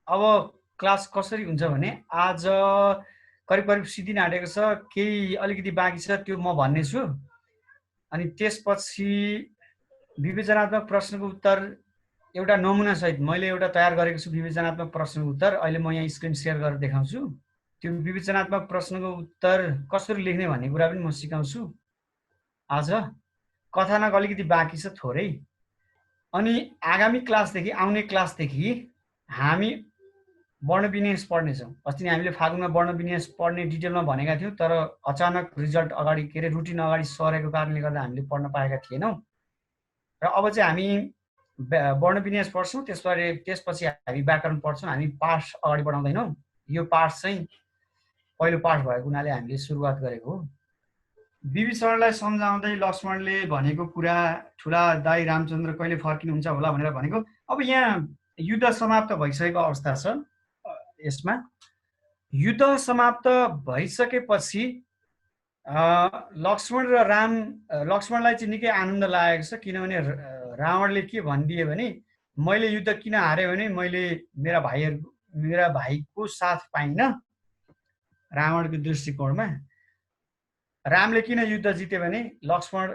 अब क्लास कसरी हुन्छ भने आज करिब करिब सिद्धिन आँटेको छ, केही अलिकति बाँकी छ, त्यो म भन्ने छु। अनि त्यसपछि विवेचनात्मक प्रश्नको उत्तर एउटा नमुना सहित मैले एउटा तयार गरेको छु विवेचनात्मक प्रश्नको उत्तर। अहिले म यहाँ स्क्रिन सेयर गरेर देखाउँछु। त्यो विवेचनात्मक प्रश्नको उत्तर कसरी लेख्ने भन्ने कुरा पनि म सिकाउँछु आज। कथानक अलिकति बाँकी छ थोरै। अनि आगामी क्लासदेखि आउने क्लासदेखि हामी वर्णविन्यास पढ्नेछौँ। अस्ति नै हामीले फागुनमा वर्णविन्यास पढ्ने डिटेलमा भनेका थियौँ, तर अचानक रिजल्ट अगाडि के अरे रुटिन अगाडि सरेको कारणले गर्दा हामीले पढ्न पाएका थिएनौँ। र अब चाहिँ हामी वर्णविन्यास पढ्छौँ, त्यसपछि हामी व्याकरण पढ्छौँ। हामी पाठ अगाडि बढाउँदैनौँ। यो पाठ चाहिँ पहिलो पाठ भएको हुनाले हामीले सुरुवात गरेको हो। विभीषणलाई सम्झाउँदै लक्ष्मणले भनेको कुरा, ठुला दाई रामचन्द्र कहिले फर्किनुहुन्छ होला भनेर भनेको। अब यहाँ युद्ध समाप्त भइसकेको अवस्था छ। यसमा युद्ध समाप्त भइसकेपछि लक्ष्मण र राम, लक्ष्मणलाई चाहिँ निकै आनन्द लागेको छ, किनभने रावणले के भनिदिए भने मैले युद्ध किन हारेँ भने मैले मेरा भाइको साथ पाइनँ। रावणको दृष्टिकोणमा रामले किन युद्ध जिते भने लक्ष्मण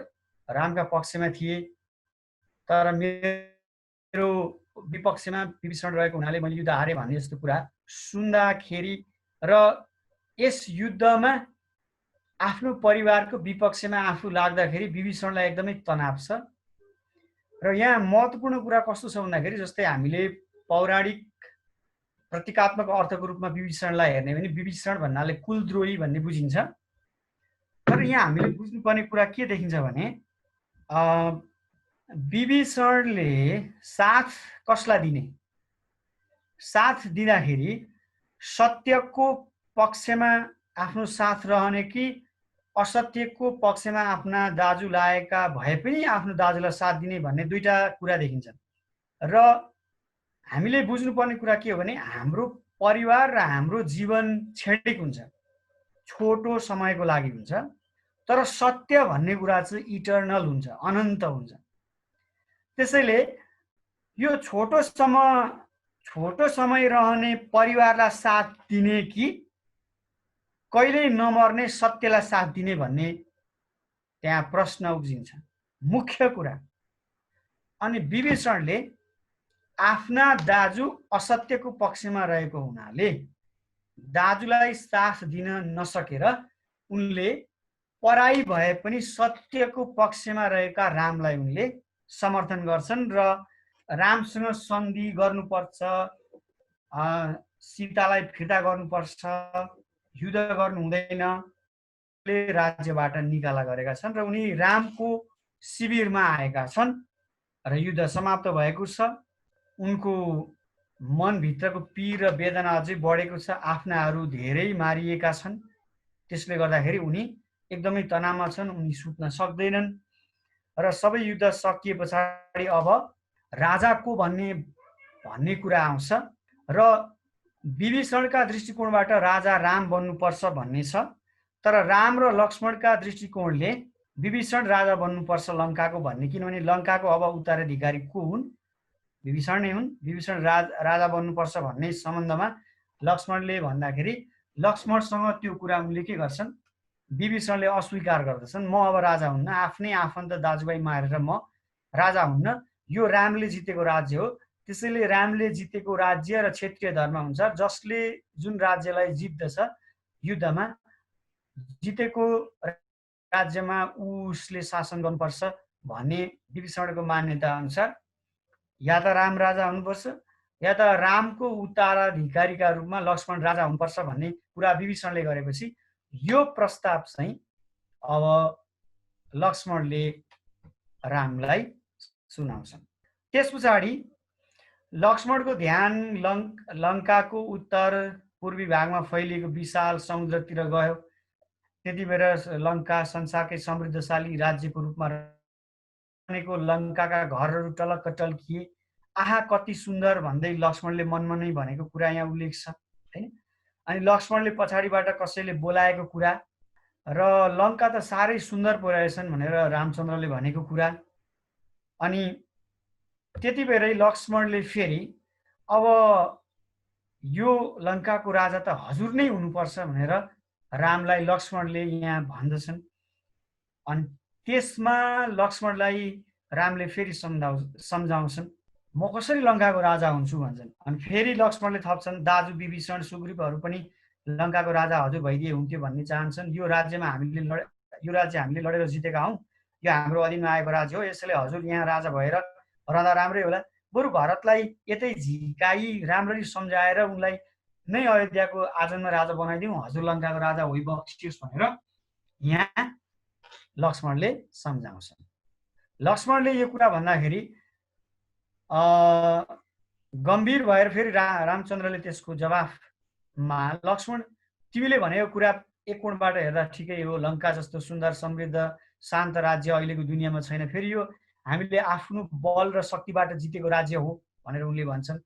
रामका पक्षमा थिए, तर मेरो विपक्षमा विभीषण रहेको हुनाले मैले युद्ध हारेँ भन्ने जस्तो कुरा सुन्दाखेरि र यस युद्धमा आफ्नो परिवारको विपक्षमा आफू लाग्दाखेरि विभीषणलाई एकदमै तनाव छ। र यहाँ महत्त्वपूर्ण कुरा कस्तो छ भन्दाखेरि जस्तै हामीले पौराणिक प्रतीकात्मक अर्थको रूपमा विभीषणलाई हेर्ने भने विभीषण भन्नाले कुलद्रोही भन्ने बुझिन्छ। तर यहाँ हामीले बुझ्नुपर्ने कुरा के देखिन्छ भने विभीषणले साथ कसलाई दिने, साथ दिँदाखेरि सत्यको पक्षमा आफ्नो साथ रहने कि असत्यको पक्षमा आफ्ना दाजु लागेका भए पनि आफ्नो दाजुलाई साथ दिने भन्ने दुईटा कुरा देखिन्छ। र हामीले बुझ्नुपर्ने कुरा के हो भने हाम्रो परिवार र हाम्रो जीवन क्षणिक हुन्छ, छोटो समयको लागि हुन्छ, तर सत्य भन्ने कुरा चाहिँ इटर्नल हुन्छ, अनन्त हुन्छ। त्यसैले यो छोटो समय रहने परिवारलाई साथ दिने कि कहिल्यै नमर्ने सत्यलाई साथ दिने भन्ने त्यहाँ प्रश्न उब्जिन्छ, मुख्य कुरा। अनि विभीषणले आफ्ना दाजु असत्यको पक्षमा रहेको हुनाले दाजुलाई साथ दिन नसकेर उनले पराई भए पनि सत्यको पक्षमा रहेका रामलाई उनले समर्थन गर्छन् र रामसँग सन्धि गर्नुपर्छ, सीतालाई फिर्ता गर्नुपर्छ, युद्ध गर्नु हुँदैन, राज्यबाट निकाला गरेका छन् र उनी रामको शिविरमा आएका छन् र युद्ध समाप्त भएको छ। उनको मनभित्रको पीर र वेदना अझै बढेको छ, आफ्नाहरू धेरै मारिएका छन्। त्यसले गर्दाखेरि उनी एकदमै तनावमा छन्, उनी सुत्न सक्दैनन्। र सबै युद्ध सकिए पछाडि अब राजा को भन्ने कुरा आउँछ र विभीषणका दृष्टिकोणबाट राजा राम बन्नुपर्छ भन्ने छ। तर राम र लक्ष्मणका दृष्टिकोणले विभीषण राजा बन्नुपर्छ लङ्काको भन्ने, किनभने लङ्काको अब उत्तराधिकारी को हुन्, विभीषण नै हुन्। विभीषण राजा बन्नुपर्छ भन्ने सम्बन्धमा लक्ष्मणले भन्दाखेरि लक्ष्मणसँग त्यो कुरा उनले के गर्छन्, विभीषणले अस्वीकार गर्दछन्। म अब राजा हुन्न, आफ्नै आफन्त दाजुभाइ मारेर म राजा हुन्न, यो रामले जितेको राज्य हो। त्यसैले रामले जितेको राज्य र क्षेत्रीय धर्म हुन्छ, जसले जुन राज्यलाई जित्दछ युद्धमा जितेको राज्यमा उसले शासन गर्नुपर्छ भन्ने विभीषणको मान्यता अनुसार या त राम राजा हुनुपर्छ या त रामको उत्तराधिकारीका रूपमा लक्ष्मण राजा हुनुपर्छ भन्ने कुरा विभीषणले गरेपछि यो प्रस्ताव चाहिँ अब लक्ष्मणले रामलाई सुनाउँछन्। त्यस पछाडि लक्ष्मणको ध्यान लङ्काको उत्तर पूर्वी भागमा फैलिएको विशाल समुद्रतिर गयो। त्यति बेर लङ्का संसारकै समृद्धशाली राज्यको रूपमा रहेको लङ्काका घरहरू टलक्क टल्किए। आहा कति सुन्दर भन्दै लक्ष्मणले मनमा नै भनेको कुरा यहाँ उल्लेख छ, हैन। अनि लक्ष्मणले पछाडिबाट कसैले बोलाएको कुरा र लङ्का त साह्रै सुन्दर पो रहेछन् भनेर रामचन्द्रले भनेको कुरा। अनि त्यति बेरै लक्ष्मणले फेरि अब यो लङ्काको राजा त हजुर नै हुनुपर्छ भनेर रामलाई लक्ष्मणले यहाँ भन्दछन्। अनि त्यसमा लक्ष्मणलाई रामले फेरि सम्झाउँछन्, म कसरी लङ्काको राजा हुन्छु भन्छन्। अनि फेरि लक्ष्मणले थप्छन्, दाजु विभीषण सुग्रीवहरू पनि लङ्काको राजा हजुर भइदिए हुन्थ्यो भन्ने चाहन्छन्। यो राज्य हामीले लडेर जितेका हौँ, यो हाम्रो अधीनमा आएको राज्य हो, यसैले हजुर यहाँ राजा भएर रहँदा राम्रै होला। बरु भरतलाई यतै झिकाई राम्ररी सम्झाएर उनलाई नै अयोध्याको आजन्म राजा बनाइदिउँ, हजुर लङ्काको राजा होइबक्सियोस् भनेर यहाँ लक्ष्मणले सम्झाउँछन्। लक्ष्मणले यो कुरा भन्दाखेरि गम्भीर भएर फेरि रामचन्द्रले त्यसको जवाफमा, लक्ष्मण तिमीले भनेको कुरा एक कोणबाट हेर्दा ठिकै हो, लङ्का जस्तो सुन्दर समृद्ध शान्त राज्य अहिलेको दुनियाँमा छैन, फेरि यो हामीले आफ्नो बल र शक्तिबाट जितेको राज्य हो भनेर उनले भन्छन्।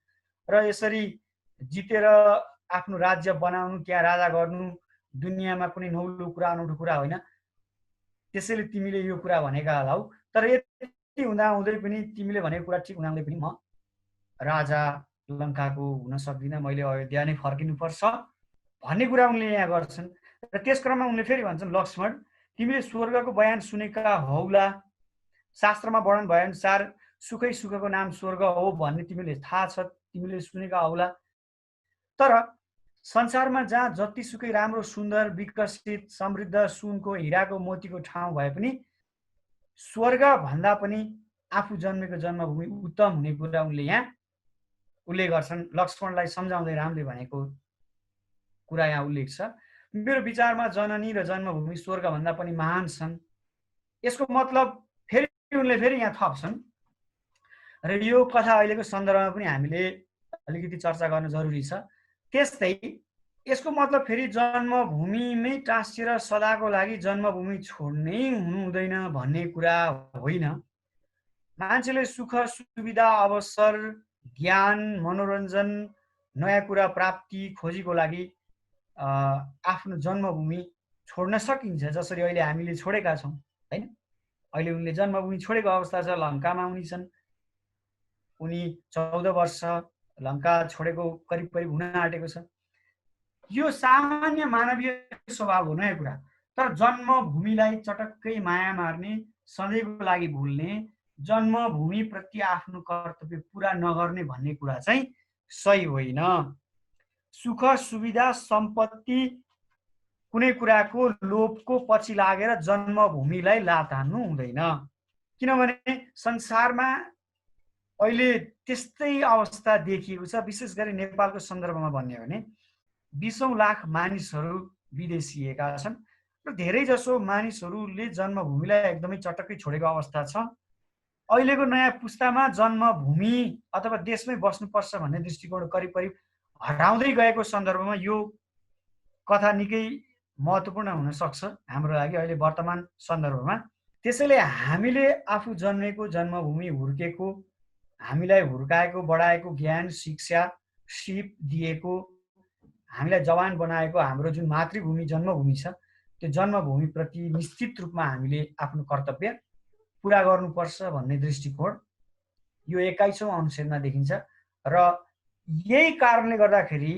र यसरी जितेर आफ्नो राज्य बनाउनु, त्यहाँ राजा गर्नु दुनियाँमा कुनै नौलो कुरा अनौठो कुरा होइन, त्यसैले तिमीले यो कुरा भनेका होला हौ। तर यति हुँदाहुँदै पनि तिमीले भनेको कुरा ठिक हुँदाहुँदै पनि म राजा लङ्काको हुन सक्दिनँ, मैले अयोध्या नै फर्किनुपर्छ भन्ने कुरा उनले यहाँ गर्छन्। र त्यस क्रममा उनले फेरि भन्छन्, लक्ष्मण तिमीले स्वर्गको बयान सुनेका हौला, शास्त्रमा वर्णन भएअनुसार सुखै सुखको नाम स्वर्ग हो भन्ने तिमीले थाहा छ, तिमीले सुनेका हौला। तर संसारमा जहाँ जतिसुकै राम्रो सुन्दर विकसित समृद्ध सुनको हिराको मोतीको ठाउँ भए पनि स्वर्ग भन्दा पनि आफू जन्मेको जन्मभूमि उत्तम हुने कुरा उनले यहाँ उल्लेख गर्छन्। लक्ष्मणलाई सम्झाउँदै रामले भनेको कुरा यहाँ उल्लेख छ, मेरो विचारमा जननी र जन्मभूमि स्वर्गभन्दा पनि महान छन्। यसको मतलब फेरि उनले फेरि यहाँ थप्छन् र यो कथा अहिलेको सन्दर्भमा पनि हामीले अलिकति चर्चा गर्न जरुरी छ। त्यस्तै यसको मतलब फेरि जन्मभूमिमै टाँसिएर सदाको लागि जन्मभूमि छोड्नै हुनु हुँदैन भन्ने कुरा होइन। मान्छेले सुख सुविधा अवसर ज्ञान मनोरञ्जन नयाँ कुरा प्राप्ति खोजीको लागि आफ्नो जन्मभूमि छोड्न सकिन्छ, जसरी अहिले हामीले छोडेका छौँ हैन। अहिले उनले जन्मभूमि छोडेको अवस्था छ, लङ्कामा उनी छन्। उनी 14 वर्ष लङ्का छोडेको करिब हुन आँटेको छ। यो सामान्य मानवीय स्वभाव हो, नयाँ कुरा। तर जन्मभूमिलाई चटक्कै माया मार्ने, सधैँको लागि भुल्ने, जन्मभूमिप्रति आफ्नो कर्तव्य पुरा नगर्ने भन्ने कुरा चाहिँ सही होइन। सुख सुविधा सम्पत्ति कुनै कुराको लोभको पछि लागेर जन्मभूमिलाई लात हान्नु हुँदैन, किनभने संसारमा अहिले त्यस्तै अवस्था देखिएको छ। विशेष गरी नेपालको सन्दर्भमा भन्ने हो भने 20औं लाख मानिसहरू विदेशिएका छन् र धेरै जसो मानिसहरूले जन्मभूमिलाई एकदमै चटक्कै छोडेको अवस्था छ। अहिलेको नयाँ पुस्तामा जन्मभूमि अथवा देशमै बस्नुपर्छ भन्ने दृष्टिकोण करिब हटाउँदै गएको सन्दर्भमा यो कथा निकै महत्त्वपूर्ण हुन सक्छ हाम्रो लागि अहिले वर्तमान सन्दर्भमा। त्यसैले हामीले आफू जन्मेको जन्मभूमि हुर्केको, हामीलाई हुर्काएको बढाएको ज्ञान शिक्षा सिप दिएको, हामीलाई जवान बनाएको हाम्रो जुन मातृभूमि जन्मभूमि छ, त्यो जन्मभूमिप्रति निश्चित रूपमा हामीले आफ्नो कर्तव्य पुरा गर्नुपर्छ भन्ने दृष्टिकोण यो 21औं अनुच्छेदमा देखिन्छ। र यही कारणले गर्दाखेरि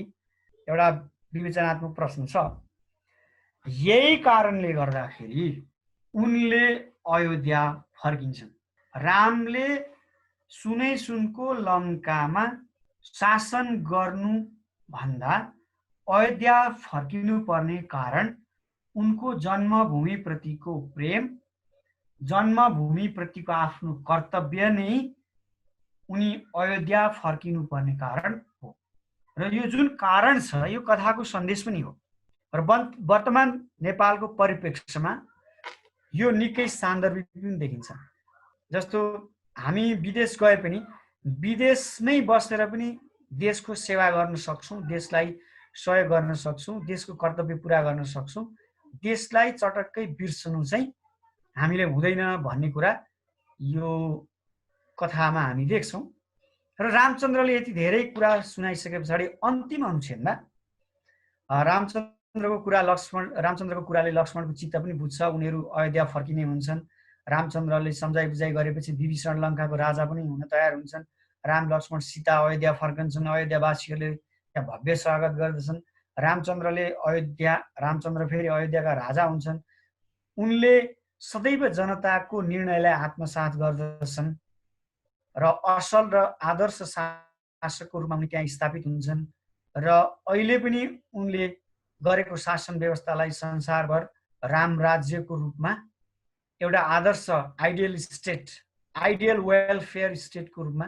एउटा विवेचनात्मक प्रश्न छ, यही कारणले गर्दाखेरि उनले अयोध्या फर्किन्छन्। रामले सुनै सुनको लङ्कामा शासन गर्नु भन्दा अयोध्या फर्किनु पर्ने कारण उनको जन्मभूमिप्रतिको प्रेम, जन्मभूमिप्रतिको आफ्नो कर्तव्य नै उनी अयोध्या फर्किनु पर्ने कारण हो। र यो जुन कारण छ यो कथाको सन्देश पनि हो। र वर्तमान नेपालको परिप्रेक्ष्यमा यो निकै सान्दर्भिक पनि देखिन्छ। जस्तो हामी विदेश गए पनि विदेशमै बसेर पनि देशको सेवा गर्न सक्छौँ, देशलाई सहयोग गर्न सक्छौँ, देशको कर्तव्य पुरा गर्न सक्छौँ। देशलाई चटक्कै बिर्सनु चाहिँ हामीले हुँदैन भन्ने कुरा यो कथामा हामी देख्छौँ। र रामचन्द्रले यति धेरै कुरा सुनाइसके पछाडि अन्तिम अनुच्छेदमा रामचन्द्रको कुराले लक्ष्मणको चित्त पनि बुझ्छ। उनीहरू अयोध्या फर्किने हुन्छन्। रामचन्द्रले सम्झाइ बुझाइ गरेपछि विभीषण लङ्काको राजा पनि हुन तयार हुन्छन्। राम लक्ष्मण सीता अयोध्या फर्कन्छन्। अयोध्यावासीहरूले त्यहाँ भव्य स्वागत गर्दछन्। रामचन्द्र फेरि अयोध्याका राजा हुन्छन्। उनले सदैव जनताको निर्णयलाई आत्मसात गर्दछन् र असल र आदर्श शासकको रूपमा उनी त्यहाँ स्थापित हुन्छन् र अहिले पनि उनले गरेको शासन व्यवस्थालाई संसारभर राम राज्यको रूपमा एउटा आदर्श आइडियल वेलफेयर स्टेटको रूपमा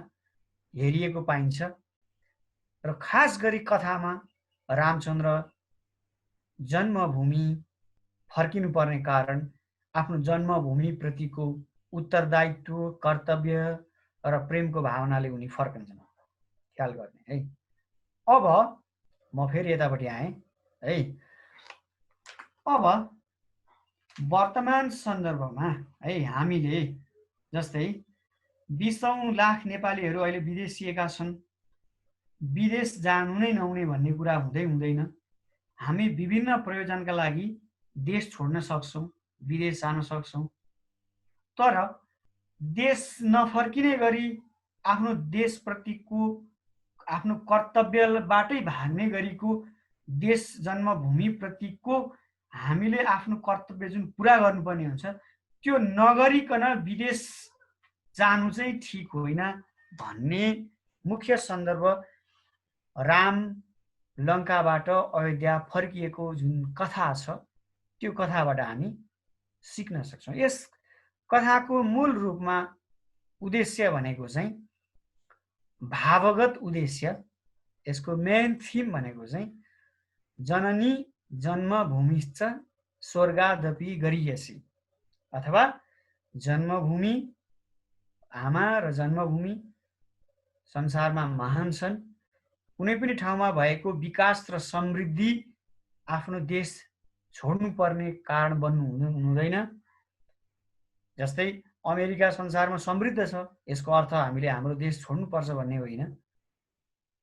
हेरिएको पाइन्छ। र खास गरी कथामा रामचन्द्र जन्मभूमि फर्किनुपर्ने कारण आफ्नो जन्मभूमिप्रतिको उत्तरदायित्व, कर्तव्य र प्रेमको भावनाले उनी फर्कन्छन्। ख्याल गर्ने है। अब म फेरि यतापट्टि आएँ है। अब वर्तमान सन्दर्भमा है हामीले जस्तै 20 लाख नेपालीहरू अहिले विदेशिएका छन्। विदेश जानु नै नहुने भन्ने कुरा हुँदैन। हामी विभिन्न प्रयोजनका लागि देश छोड्न सक्छौँ, विदेश जान सक्छौँ। तर देश नफर्किने गरी आफ्नो देशप्रतिको आफ्नो कर्तव्यबाटै भाग्ने गरीको देश जन्मभूमिप्रतिको हामीले आफ्नो कर्तव्य जुन पुरा गर्नुपर्ने हुन्छ त्यो नगरिकन विदेश जानु चाहिँ ठिक होइन भन्ने मुख्य सन्दर्भ राम लङ्काबाट अयोध्या फर्किएको जुन कथा छ त्यो कथाबाट हामी सिक्न सक्छौँ। यस कथाको मूल रूपमा उद्देश्य भनेको चाहिँ भावगत उद्देश्य, यसको मेन थिम भनेको चाहिँ जननी जन्मभूमिश्च स्वर्गादपि गरीयसी, अथवा जन्मभूमि आमा र जन्मभूमि संसारमा महान छन्। कुनै पनि ठाउँमा भएको विकास र समृद्धि आफ्नो देश छोड्नुपर्ने कारण बन्नु हुँदैन। जस्तै अमेरिका संसारमा समृद्ध छ, यसको अर्थ हामीले हाम्रो देश छोड्नुपर्छ भन्ने होइन।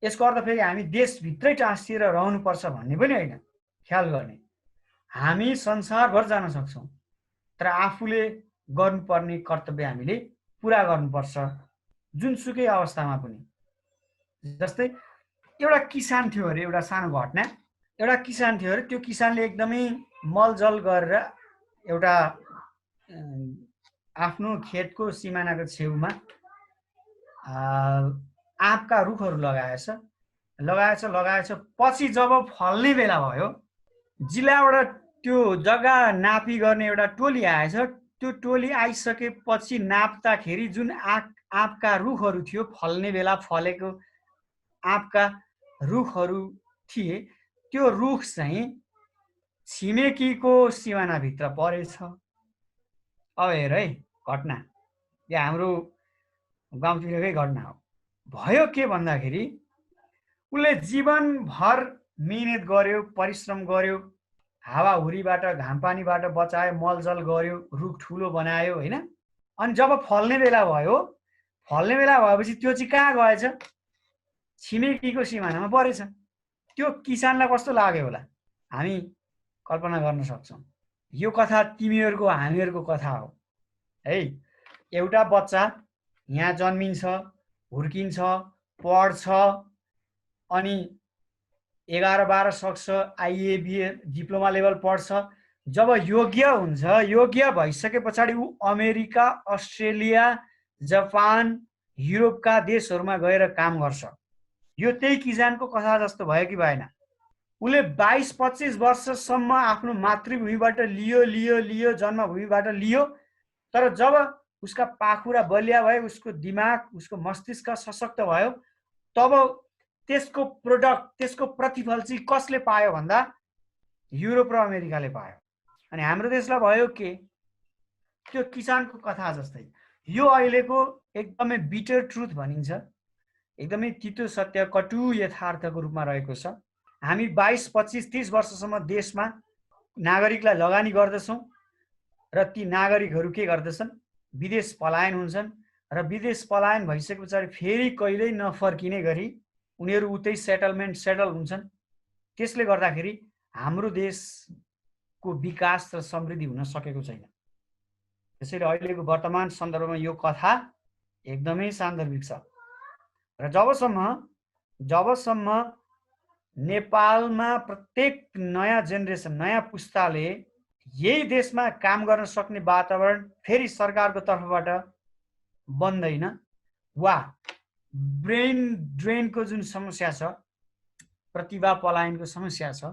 यसको अर्थ फेरि हामी देशभित्रै टाँसिएर रहनुपर्छ भन्ने पनि होइन। ख्याल गर्ने, हामी संसारभर जान सक्छौँ, तर आफूले गर्नुपर्ने कर्तव्य हामीले पुरा गर्नुपर्छ जुनसुकै अवस्थामा पनि। जस्तै एउटा किसान थियो अरे, एउटा सानो घटना। एउटा किसान थियो अरे, त्यो किसानले एकदमै मलजल गरेर एउटा आफ्नो खेतको सिमानाको छेउमा आँपका रुखहरू लगाएछ। पछि जब फल्ने बेला भयो, जिल्लाबाट त्यो जग्गा नापी गर्ने एउटा टोली आएछ। त्यो टोली आइसकेपछि नाप्दाखेरि जुन आँपका रुखहरू थियो, फल्ने बेला फलेको आँपका रुखहरू थिए, त्यो रुख चाहिँ छिमेकीको सिमानाभित्र परेछ। अब हेर है घटना, यो हाम्रो गाउँतिरकै घटना हो। भयो के भन्दाखेरि उसले जीवनभर मिहिनेत गर्यो, परिश्रम गर्यो, हावाहुरीबाट घामपानीबाट बचायो, मलजल गर्यो, रुख ठुलो बनायो होइन। अनि जब फल्ने बेला भएपछि त्यो चाहिँ कहाँ गएछ? छिमेकीको सिमानामा परेछ। त्यो किसानलाई कस्तो लाग्यो होला हामी कल्पना गर्न सक्छौँ। यो कथा तिमीहरूको हामीहरूको कथा हो है। एउटा बच्चा यहाँ जन्मिन्छ, हुर्किन्छ, पढ्छ, अनि 11-12 सक्छ, आइए बिए डिप्लोमा लेभल पढ्छ। जब योग्य हुन्छ, योग्य भइसके पछाडि ऊ अमेरिका, अस्ट्रेलिया, जापान, युरोपका देशहरूमा गएर काम गर्छ। यो त्यही किसानको कथा जस्तो भयो कि भएन? उसले 22-25 वर्षसम्म आफ्नो मातृभूमिबाट लियो, जन्मभूमिबाट लियो। तर जब उसका पाखुरा बलिया भयो, उसको दिमाग, उसको मस्तिष्क सशक्त भयो, तब त्यसको प्रोडक्ट, त्यसको प्रतिफल चाहिँ कसले पायो भन्दा युरोप र अमेरिकाले पायो। अनि हाम्रो देशलाई भयो के? त्यो किसानको कथा जस्तै। यो अहिलेको एकदमै बिटर ट्रुथ भनिन्छ, एकदमै तितो सत्य, कटु यथार्थको रूपमा रहेको छ। हामी 22-25-30 वर्षसम्म देशमा नागरिकलाई लगानी गर्दछौँ र ती नागरिकहरू के गर्दछन्? विदेश पलायन हुन्छन् र विदेश पलायन भइसके पछाडि फेरि कहिल्यै नफर्किने गरी उनीहरू उतै सेटल हुन्छन्। त्यसले गर्दाखेरि हाम्रो देशको विकास र समृद्धि हुन सकेको छैन। त्यसैले अहिलेको वर्तमान सन्दर्भमा यो कथा एकदमै सान्दर्भिक छ। र जबसम्म नेपालमा प्रत्येक नयाँ जेनेरेसन नयाँ पुस्ताले यही देशमा काम गर्न सक्ने वातावरण फेरि सरकारको तर्फबाट बन्दैन वा ब्रेन ड्रेनको जुन समस्या छ, प्रतिभा पलायनको समस्या छ,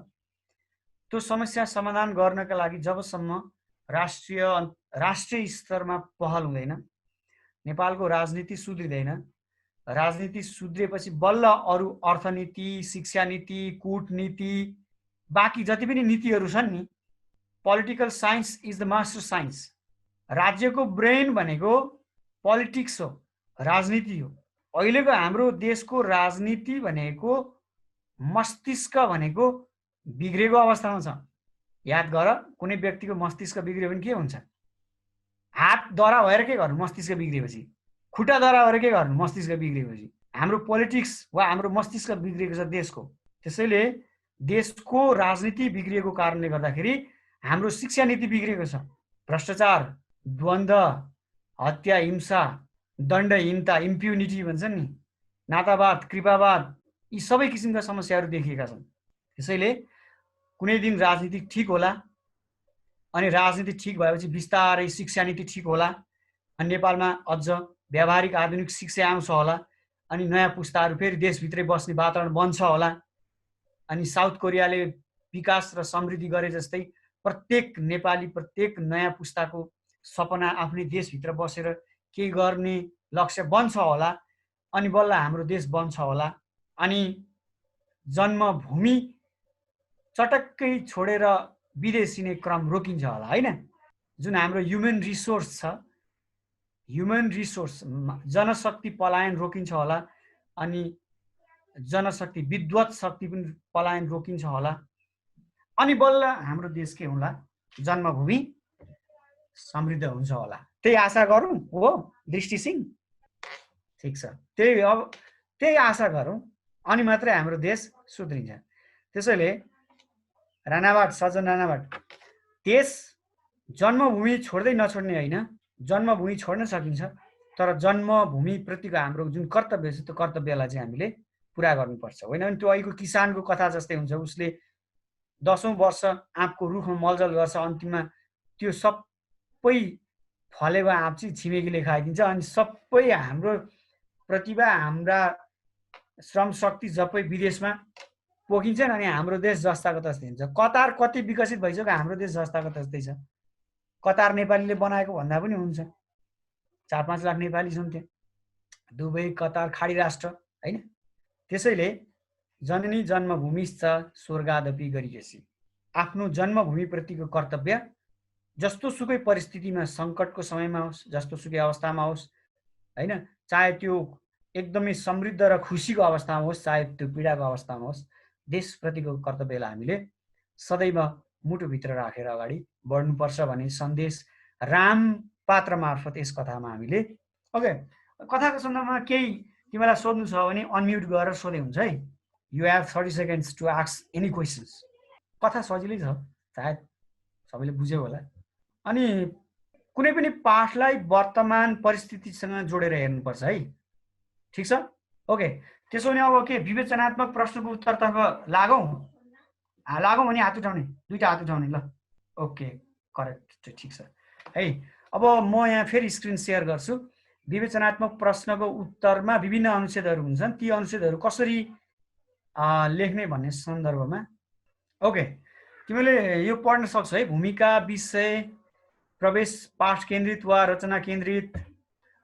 त्यो समस्या समाधान गर्नका लागि जबसम्म राष्ट्रिय स्तरमा पहल हुँदैन, नेपालको राजनीति सुध्रिँदैन, राजनीति सुध्रिएपछि बल्ल अरू अर्थनीति, शिक्षा नीति, कूटनीति, बाँकी जति पनि नीतिहरू छन् नि, political science is the master science. राज्यको ब्रेन भनेको पोलिटिक्स हो, राजनीति हो। अहिलेको हाम्रो देशको राजनीति भनेको मस्तिष्क भनेको बिग्रेको अवस्थामा छ। याद गर, कुनै व्यक्तिको मस्तिष्क बिग्रियो भने के हुन्छ? हात दरा भएर के गर्नु मस्तिष्क बिग्रिएपछि? खुट्टा दरा भएर के गर्नु मस्तिष्क बिग्रिएपछि? हाम्रो पोलिटिक्स वा हाम्रो मस्तिष्क बिग्रिएको छ देशको। त्यसैले देशको राजनीति बिग्रिएको कारणले गर्दाखेरि हाम्रो शिक्षा नीति बिग्रिएको छ। भ्रष्टाचार, द्वन्द्व, हत्या, हिंसा, दण्डहीनता, इम्प्युनिटी भन्छन् नि, नातावाद, कृपावाद, यी सबै किसिमका समस्याहरू देखिएका छन्। त्यसैले कुनै दिन राजनीति ठिक होला, अनि राजनीति ठिक भएपछि बिस्तारै शिक्षा नीति ठिक होला, अनि नेपालमा अझ व्यावहारिक आधुनिक शिक्षा आउँछ होला, अनि नयाँ पुस्ताहरू फेरि देशभित्रै बस्ने वातावरण बन्छ होला। अनि साउथ कोरियाले विकास र समृद्धि गरे जस्तै प्रत्येक नेपाली, प्रत्येक नयाँ पुस्ताको सपना आफ्नै देशभित्र बसेर केही गर्ने लक्ष्य बन्छ होला, अनि बल्ल हाम्रो देश बन्छ होला। अनि जन्मभूमि चटक्कै छोडेर विदेशिने क्रम रोकिन्छ होला, हैन? जुन हाम्रो ह्युमन रिसोर्स छ, ह्युमन रिसोर्स जनशक्ति पलायन रोकिन्छ होला, अनि जनशक्ति विद्वत शक्ति पनि पलायन रोकिन्छ होला, अनि बल्ल हाम्रो देश के होला? जन्मभूमि समृद्ध हुन्छ होला। त्यही आशा गरौँ हो दृष्टि सिंह? ठिक छ, त्यही आशा गरौँ, अनि मात्रै हाम्रो देश सुध्रिन्छ। त्यसैले राणावाट, सज्जन राणावाट, देश जन्मभूमि छोड्दै नछोड्ने होइन, जन्मभूमि छोड्न सकिन्छ, तर जन्मभूमि प्रतिको हाम्रो जुन कर्तव्य छ त्यो कर्तव्यलाई चाहिँ हामीले पुरा गर्नुपर्छ। होइन भने त्यो अहिलेको किसानको कथा जस्तै हुन्छ, उसले 10औं वर्ष आँपको रुखमा मलजल गर्छ, अन्तिममा त्यो सबै फलेको आँप चाहिँ छिमेकीले खाइदिन्छ, अनि सबै हाम्रो प्रतिभा, हाम्रा श्रम शक्ति सबै विदेशमा पोखिन्छन्, अनि हाम्रो देश जस्ताको तस्तै हुन्छ। कतार कति विकसित भइसक्यो, हाम्रो देश जस्ताको तस्तै छ। कतार नेपालीले बनाएको भन्दा पनि हुन्छ, 4-5 लाख नेपाली छन् त्यहाँ। दुबई, कतार खाडी राष्ट्र, होइन? त्यसैले जननी जन्मभूमिश्च स्वर्गादपि गरियसी, आफ्नो जन्मभूमिप्रतिको कर्तव्य जस्तो सुकै परिस्थितिमा, सङ्कटको समयमा होस्, जस्तो सुकै अवस्थामा होस्, होइन, चाहे त्यो एकदमै समृद्ध र खुसीको अवस्थामा होस्, चाहे त्यो पीडाको अवस्थामा होस्, देशप्रतिको कर्तव्यलाई हामीले सदैव मुटुभित्र राखेर अगाडि बढ्नुपर्छ भन्ने सन्देश राम पात्र मार्फत यस कथामा हामीले। ओके, कथाको सन्दर्भमा केही तिमीलाई सोध्नु छ भने अनम्युट गरेर सोधे हुन्छ है। You have 30 seconds to ask any questions. कथा सजिलै छ, सायद सबैले बुझ्यो होला। अनि कुनै पनि पाठलाई वर्तमान परिस्थितिसँग जोडेर हेर्नुपर्छ है, ठिक छ? ओके, त्यसो भने अब के विवेचनात्मक प्रश्नको उत्तरतर्फ लागौँ भने हात उठाउने, दुईटा हात उठाउने, ल। ओके, करेक्ट, ठिक छ है। अब म यहाँ फेरि स्क्रिन सेयर गर्छु। विवेचनात्मक प्रश्नको उत्तरमा विभिन्न अनुच्छेदहरू हुन्छन्, ती अनुच्छेदहरू कसरी लेख्ने भन्ने सन्दर्भमा। ओके, तिमीले यो पढ्न सक्छौ है, भूमिका, विषय, प्रवेश, पाठ केन्द्रित वा रचना केन्द्रित।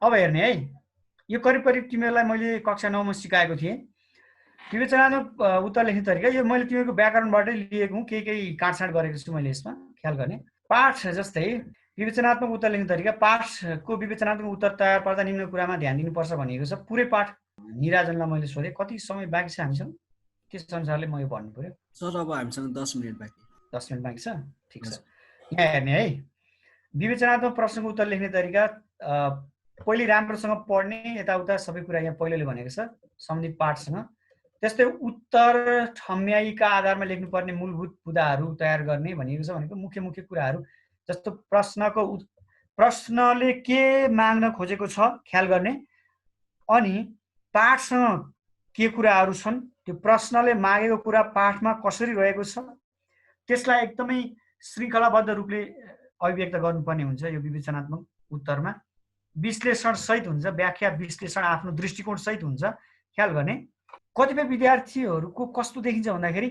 अब हेर्ने है, यो करिब तिमीहरूलाई मैले कक्षा 9 मा सिकाएको थिएँ। विवेचनात्मक उत्तर लेख्ने तरिका यो मैले तिमीहरूको व्याकरणबाटै लिएको हुँ, केही काटछाँट गरेको छु मैले यसमा, ख्याल गर्ने। पाठ जस्तै विवेचनात्मक उत्तर लेख्ने तरिका, पाठको विवेचनात्मक उत्तर तयार पार्दा निम्न कुरामा ध्यान दिनुपर्छ भनिएको छ। पुरै पाठ निराजनलाई मैले सोधेँ, कति समय बाँकी छ हामीसँग, त्यस अनुसारले म यो भन्नु पर्यो। सर अब हामीसँग 10 मिनट बाँकी। 10 मिनट बाँकी छ, ठिक छ। यहाँ हेर्ने है, विवेचनात्मक प्रश्नको उत्तर लेख्ने तरिका पहिले राम्रोसँग पढ्ने, यताउता सबै कुरा यहाँ पहिलेले भनेको छ सम्बन्धित पाठसँग। त्यस्तै उत्तर ठम्याइका आधारमा लेख्नुपर्ने मूलभूत बुदाहरू तयार गर्ने भनिएको छ। भनेको मुख्य कुराहरू जस्तो प्रश्नले के माग्न खोजेको छ ख्याल गर्ने, अनि पाठसँग के कुराहरू छन् त्यो प्रश्नले मागेको कुरा पाठमा कसरी रहेको छ त्यसलाई एकदमै श्रृङ्खलाबद्ध रूपले अभिव्यक्त गर्नुपर्ने हुन्छ। यो विवेचनात्मक उत्तरमा विश्लेषण सहित हुन्छ, व्याख्या विश्लेषण आफ्नो दृष्टिकोण सहित हुन्छ। ख्याल गर्ने कतिपय विद्यार्थीहरूको कस्तो देखिन्छ भन्दाखेरि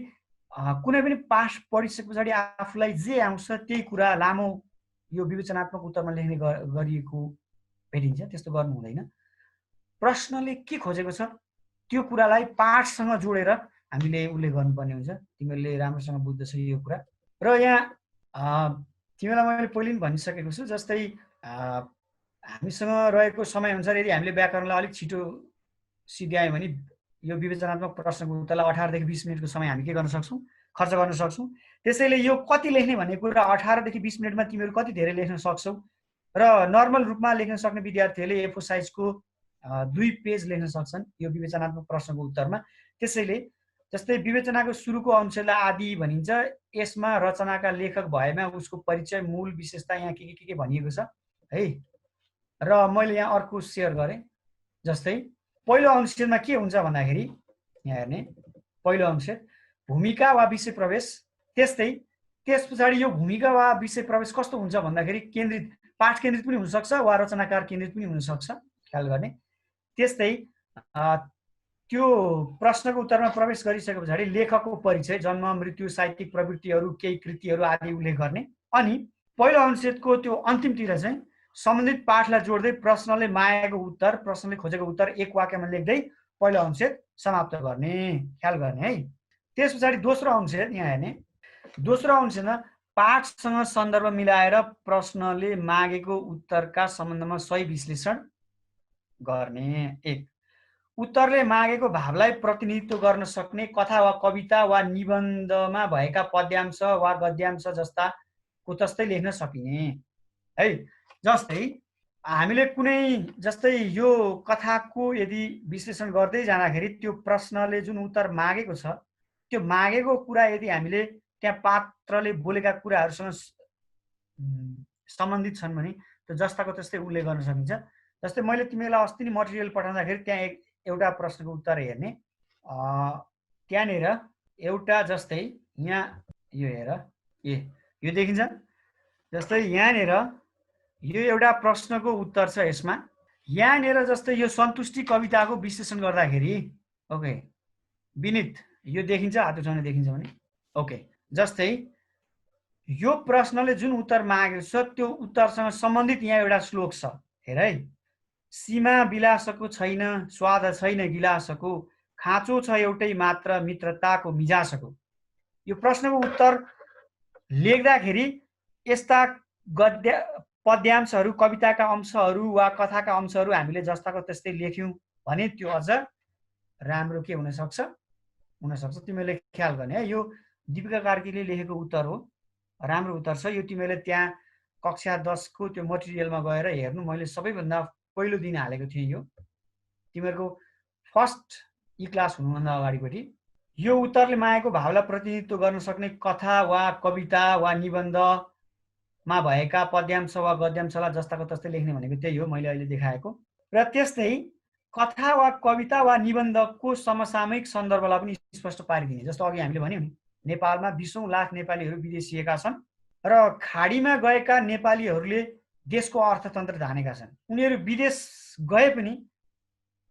कुनै पनि पाठ पढिसके पछाडि आफूलाई जे आउँछ त्यही कुरा लामो यो विवेचनात्मक उत्तरमा लेख्ने गरिएको भेटिन्छ। त्यस्तो गर्नु हुँदैन। प्रश्नले के खोजेको छ त्यो कुरालाई पाठसँग जोडेर हामीले उल्लेख गर्नुपर्ने हुन्छ। तिमीहरूले राम्रोसँग बुझ्दैछ यो कुरा। र यहाँ तिमीलाई मैले पहिले पनि भनिसकेको छु, जस्तै हामीसँग रहेको समयअनुसार यदि हामीले व्याकरणलाई अलिक छिटो सिध्यायौँ भने यो विवेचनात्मक प्रश्नको उत्तरलाई 18 देखि 20 मिनटको समय हामी के गर्न सक्छौँ, खर्च गर्न सक्छौँ। त्यसैले यो कति लेख्ने भन्ने कुरा 18 देखि 20 मिनटमा तिमीहरू कति धेरै लेख्न सक्छौ र नर्मल रूपमा लेख्न सक्ने विद्यार्थीहरूले A4 साइजको 2 पेज लेख्न सक्छन् यो विवेचनात्मक प्रश्नको उत्तरमा। त्यसैले जस्तै विवेचनाको सुरुको अंशलाई आदि भनिन्छ। यसमा रचनाका लेखक भएमा उसको परिचय, मूल विशेषता यहाँ के भनिएको छ है। र मैले यहाँ अर्को सेयर गरेँ। जस्तै पहिलो अनुच्छेदमा के हुन्छ भन्दाखेरि यहाँ हेर्ने पहिलो अनुच्छेद भूमिका वा विषय प्रवेश। त्यस्तै त्यस पछाडि यो भूमिका वा विषय प्रवेश कस्तो हुन्छ भन्दाखेरि केन्द्रित, पाठ केन्द्रित पनि हुनसक्छ वा रचनाकार केन्द्रित पनि हुनसक्छ। ख्याल गर्ने। त्यस्तै त्यो प्रश्नको उत्तरमा प्रवेश गरिसके पछाडि लेखकको परिचय, जन्म, मृत्यु, साहित्यिक प्रवृत्तिहरू, केही कृतिहरू आदि उल्लेख गर्ने। अनि पहिलो अनुच्छेदको त्यो अन्तिमतिर चाहिँ सम्बन्धित पाठलाई जोड्दै प्रश्नले मागेको उत्तर, प्रश्नले खोजेको उत्तर एक वाक्यमा लेख्दै पहिलो अनुच्छेद समाप्त गर्ने। ख्याल गर्ने है। त्यस पछाडि दोस्रो अनुच्छेद यहाँ हेर्ने। दोस्रो अनुच्छेदमा पाठसँग सन्दर्भ मिलाएर प्रश्नले मागेको उत्तरका सम्बन्धमा सही विश्लेषण गर्ने। एक, उत्तरले मागेको भावलाई प्रतिनिधित्व गर्न सक्ने कथा वा कविता वा निबन्धमा भएका पद्यांश वा गद्यांश जस्तै लेख्न सकिने है। जस्तै हामीले कुनै, जस्तै यो कथाको यदि विश्लेषण गर्दै जाँदाखेरि त्यो प्रश्नले जुन उत्तर मागेको छ त्यो मागेको कुरा यदि हामीले त्यहाँ पात्रले बोलेका कुराहरूसँग सम्बन्धित छन् भने त्यो जस्ताको त्यस्तै उल्लेख गर्न सकिन्छ। जस्तै मैले तिमीलाई अस्ति नै मटेरियल पठाउँदाखेरि त्यहाँ एउटा प्रश्नको उत्तर हेर्ने, त्यहाँनिर एउटा जस्तै यहाँ यो हेर, यो देखिन्छ। जस्तै यहाँनिर यो एउटा प्रश्नको उत्तर छ। यसमा यहाँनिर जस्तै यो सन्तुष्टि कविताको विश्लेषण गर्दाखेरि ओके विनित यो देखिन्छ, हात उठाउने देखिन्छ भने ओके। जस्तै यो प्रश्नले जुन उत्तर मागेको छ त्यो उत्तरसँग सम्बन्धित यहाँ एउटा श्लोक छ। हेर है, सीमा विलासको छैन, स्वाद छैन गिलासको, खाँचो छ एउटै मात्र मित्रताको मिजासको। यो प्रश्नको उत्तर लेख्दाखेरि यस्ता पद्यांशहरू, कविताका अंशहरू वा कथाका अंशहरू हामीले जस्ताको त्यस्तै लेख्यौँ भने त्यो अझ राम्रो के हुनसक्छ। तिमीले ख्याल गर्ने है। यो दीपिका कार्कीले लेखेको उत्तर हो, राम्रो उत्तर छ। यो तिमीले त्यहाँ कक्षा 10 को त्यो मटेरियलमा गएर हेर्नु। मैले सबैभन्दा पहिलो दिन हालेको थिएँ। यो तिमीहरूको फर्स्ट क्लास हुनुभन्दा अगाडिपट्टि यो उत्तरले मागेको भावलाई प्रतिनिधित्व गर्न सक्ने कथा वा कविता वा निबन्धमा भएका पद्यांश वा गद्यांशलाई जस्ताको तस्तै लेख्ने भनेको त्यही हो मैले अहिले देखाएको। र त्यस्तै कथा वा कविता वा निबन्धको समसामयिक सन्दर्भलाई पनि स्पष्ट पारिदिने। जस्तो अघि हामीले भन्यौँ नि, नेपालमा 20औं लाख नेपालीहरू विदेशिएका छन् र खाडीमा गएका नेपालीहरूले देशको अर्थतन्त्र धानेका छन्। उनीहरू विदेश गए पनि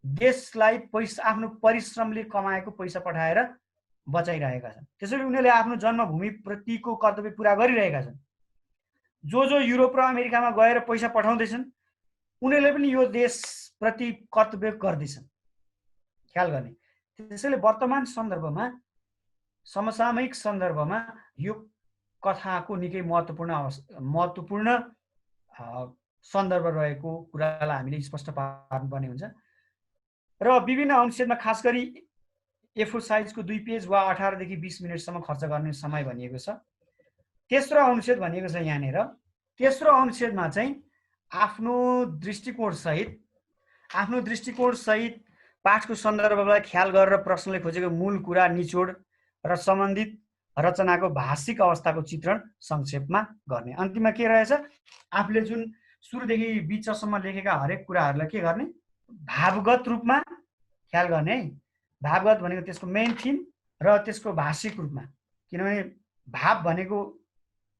देशलाई पैसा, आफ्नो परिश्रमले कमाएको पैसा पठाएर बचाइरहेका छन्। त्यसैले उनीहरूले आफ्नो जन्मभूमि प्रतिको कर्तव्य पुरा गरिरहेका छन्। जो युरोप र अमेरिकामा गएर पैसा पठाउँदैछन् उनीहरूले पनि यो देशप्रति कर्तव्य गर्दैछन्। ख्याल गर्ने। त्यसैले वर्तमान सन्दर्भमा, समसामयिक सन्दर्भमा यो कथाको निकै महत्त्वपूर्ण सन्दर्भ रहेको कुरालाई हामीले स्पष्ट पार्नुपर्ने हुन्छ। र विभिन्न अनुच्छेदमा खास गरी A4 साइजको 2 पेज वा 18 देखि 20 मिनटसम्म खर्च गर्ने समय भनिएको छ। तेस्रो अनुच्छेद भनिएको छ यहाँनिर। तेस्रो अनुच्छेदमा चाहिँ आफ्नो दृष्टिकोण सहित पाठको सन्दर्भलाई ख्याल गरेर प्रश्नले खोजेको मूल कुरा, निचोड र सम्बन्धित रचनाको भाषिक अवस्थाको चित्रण संक्षेपमा गर्ने। अन्तिममा के रहेछ, आफूले जुन सुरुदेखि बिचसम्म लेखेका हरेक कुराहरूलाई के गर्ने, भावगत रूपमा ख्याल गर्ने है। भावगत भनेको त्यसको मेन थिम र त्यसको भाषिक रूपमा, किनभने भाव भनेको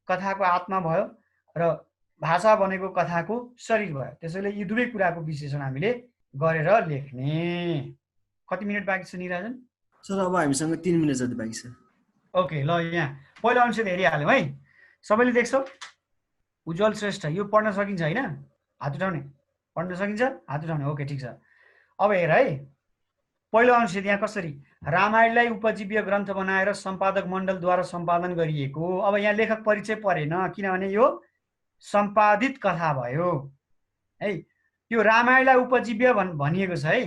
कथाको आत्मा भयो र भाषा भनेको कथाको शरीर भयो। त्यसैले यी दुवै कुराको विश्लेषण हामीले गरेर लेख्ने। कति मिनट बाँकी छ निराजन? सर अब हामीसँग 3 मिनट जति बाँकी छ। ओके, ल यहाँ पहिलो अनुच्छेद हेरिहाल्यौँ है। सबैले देख्छौ? उज्जवल श्रेष्ठ, यो पढ्न सकिन्छ होइन? हात उठाउने। पढ्न सकिन्छ? हात उठाउने। ओके, ठिक छ। अब हेर है, पहिलो अनुच्छेद यहाँ कसरी रामायणलाई उपजीव्य ग्रन्थ बनाएर सम्पादक मण्डलद्वारा सम्पादन गरिएको। अब यहाँ लेखक परिचय परेन, किनभने यो सम्पादित कथा भयो है। यो रामायणलाई उपजीव्य भनिएको छ है।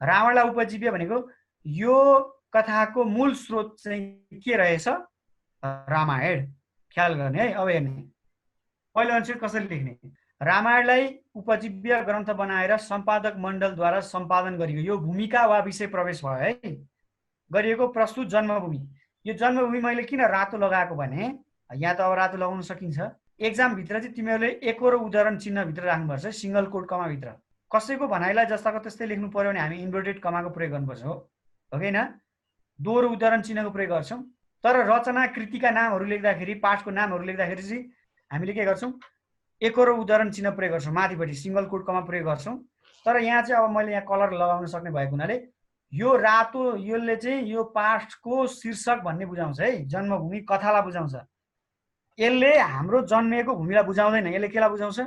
रावणलाई उपजीव्य भनेको यो कथाको मूल स्रोत चाहिँ के रहेछ? रामायण। ख्याल गर्ने है। अब हेर्ने पहिलो अनुच्छेद कसरी लेख्ने। रामायणलाई उपजीव्य ग्रन्थ बनाएर सम्पादक मण्डलद्वारा सम्पादन गरियो। यो भूमिका वा विषय प्रवेश भयो है। गरिएको प्रस्तुत जन्मभूमि। यो जन्मभूमि मैले किन रातो लगाएको भने यहाँ त अब रातो लगाउन सकिन्छ। एक्जामभित्र चाहिँ तिमीहरूले एकरो उदाहरण चिन्हभित्र राख्नुपर्छ, सिङ्गल कोट कमाभित्र। कसैको भनाइलाई जस्ताको त्यस्तै लेख्नु पर्यो भने हामी इन्भर्टेड कमाको प्रयोग गर्नुपर्छ हो कि होइन? दोहोरो उदाहरण चिन्हको प्रयोग गर्छौँ। तर रचना कृतिका नामहरू लेख्दाखेरि, पाठको नामहरू लेख्दाखेरि चाहिँ हामीले के गर्छौँ? एकरो उदाहरण चिन्ह प्रयोग गर्छौँ, माथिपट्टि सिङ्गल कोट कमा प्रयोग गर्छौँ। तर यहाँ चाहिँ अब मैले यहाँ कलर लगाउन सक्ने भएको हुनाले यो रातो, यसले चाहिँ यो पाठको शीर्षक भन्ने बुझाउँछ है, जन्मभूमि कथालाई बुझाउँछ। यसले हाम्रो जन्मेको भूमिलाई बुझाउँदैन, यसले केलाई बुझाउँछ?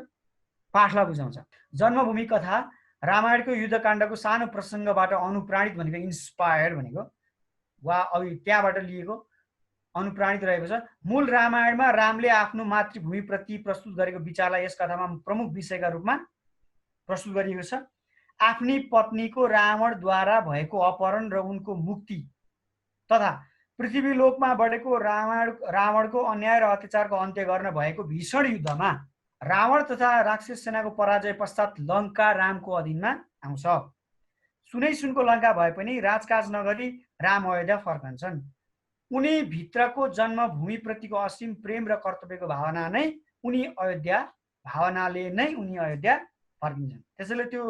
पाठलाई बुझाउँछ। जन्मभूमि कथा रामायणको युद्धकाण्डको सानो प्रसङ्गबाट अनुप्राणित भनेको इन्स्पायर्ड भनेको वा अब त्यहाँबाट लिएको अनुप्राणित रहेको छ। मूल रामायणमा रामले आफ्नो मातृभूमिप्रति प्रस्तुत गरेको विचारलाई यस कथामा प्रमुख विषयका रूपमा प्रस्तुत गरिएको छ। आफ्नी पत्नीको रावणद्वारा भएको अपहरण र उनको मुक्ति तथा पृथ्वीलोकमा बढेको रावणको अन्याय र अत्याचारको अन्त्य गर्न भएको भीषण युद्धमा रावण तथा राक्षस सेनाको पराजय पश्चात लङ्का रामको अधीनमा आउँछ। सुनै सुनको लङ्का भए पनि राजकाज नगरी राम अयोध्या फर्कन्छन्। उनी भित्रको जन्मभूमिप्रतिको असीम प्रेम र कर्तव्यको भावना नै उनी अयोध्या फर्किन्छन्। त्यसैले त्यो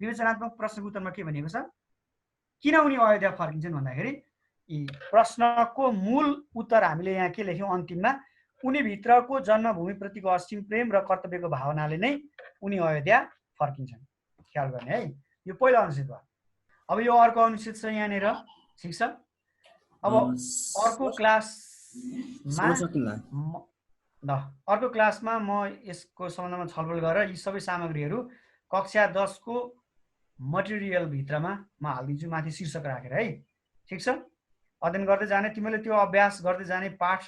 विवेचनात्मक प्रश्नको उत्तरमा के भनिएको छ? किन उनी अयोध्या फर्किन्छन् भन्दाखेरि प्रश्नको मूल उत्तर हामीले यहाँ के लेख्यौँ अन्तिममा? उनी भित्रको जन्मभूमिप्रतिको असीम प्रेम र कर्तव्यको भावनाले नै उनी अयोध्या फर्किन्छन्। ख्याल गर्ने है। यो पहिलो अनुच्छेद भयो। अब यो अर्को अनुच्छेद छ यहाँनिर, ठिक छ? अब अर्को क्लासमा म यसको सम्बन्धमा छलफल गरेर यी सबै सामग्रीहरू कक्षा 10 को मटेरियल भित्रमा म हालिदिन्छु, माथि शीर्षक राखेर है। ठिक छ? अध्ययन गर्दै जाने, तिमीले त्यो अभ्यास गर्दै जाने, पाठ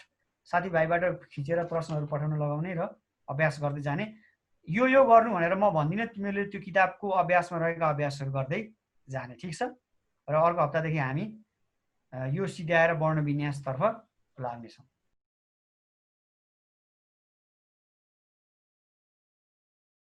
साथीभाइबाट खिचेर प्रश्नहरू पठाउन लगाउने र अभ्यास गर्दै जाने। यो गर्नु भनेर म भन्दिनँ, तिमीले त्यो किताबको अभ्यासमा रहेका अभ्यासहरू गर्दै जाने। ठिक छ? र अर्को हप्तादेखि हामी यो सिध्याएर वर्ण विन्यासतर्फ लाग्नेछौँ।